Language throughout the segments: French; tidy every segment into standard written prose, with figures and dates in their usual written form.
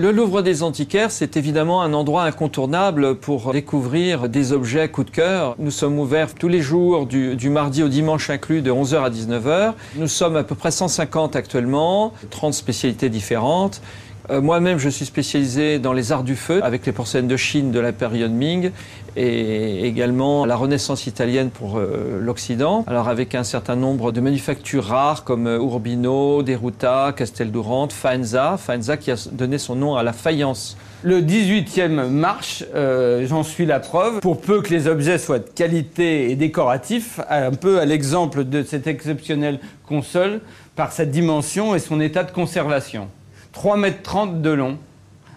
Le Louvre des Antiquaires, c'est évidemment un endroit incontournable pour découvrir des objets coup de cœur. Nous sommes ouverts tous les jours, du mardi au dimanche inclus, de 11h à 19h. Nous sommes à peu près 150 actuellement, 30 spécialités différentes. Moi-même, je suis spécialisé dans les arts du feu, avec les porcelaines de Chine de la période Ming, et également la Renaissance italienne pour l'Occident. Alors avec un certain nombre de manufactures rares comme Urbino, Deruta, Casteldurante, Faenza qui a donné son nom à la faïence. Le 18e marche, j'en suis la preuve. Pour peu que les objets soient de qualité et décoratifs, un peu à l'exemple de cette exceptionnelle console, par sa dimension et son état de conservation. 3,30 m de long,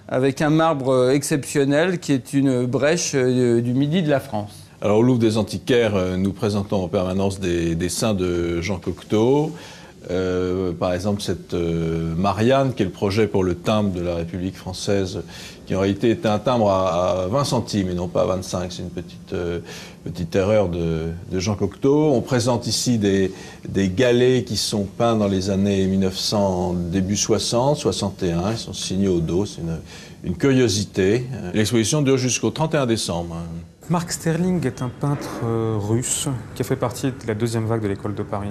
avec un marbre exceptionnel qui est une brèche du midi de la France. Alors au Louvre des Antiquaires, nous présentons en permanence des dessins de Jean Cocteau. Par exemple cette Marianne, qui est le projet pour le timbre de la République française, qui en réalité était un timbre à 20 centimes et non pas à 25. C'est une petite erreur de Jean Cocteau. On présente ici des galets qui sont peints dans les années 1900, début 60, 61. Ils sont signés au dos. C'est une curiosité. L'exposition dure jusqu'au 31 décembre. Mark Sterling est un peintre russe qui a fait partie de la deuxième vague de l'école de Paris.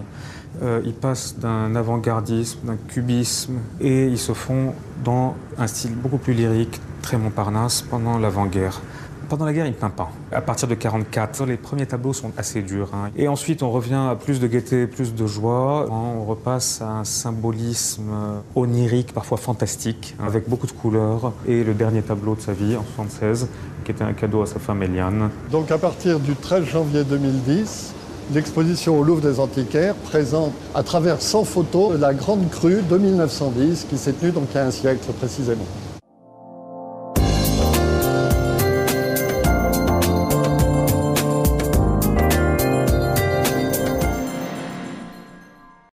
Il passe d'un avant-gardisme, d'un cubisme, et il se fond dans un style beaucoup plus lyrique, très Montparnasse, pendant l'avant-guerre. Pendant la guerre, il ne peint pas. À partir de 1944, les premiers tableaux sont assez durs. Et ensuite, on revient à plus de gaieté, plus de joie. On repasse à un symbolisme onirique, parfois fantastique, avec beaucoup de couleurs. Et le dernier tableau de sa vie, en 1976, qui était un cadeau à sa femme Eliane. Donc à partir du 13 janvier 2010, l'exposition au Louvre des Antiquaires présente à travers 100 photos la Grande Crue de 1910 qui s'est tenue donc il y a un siècle précisément.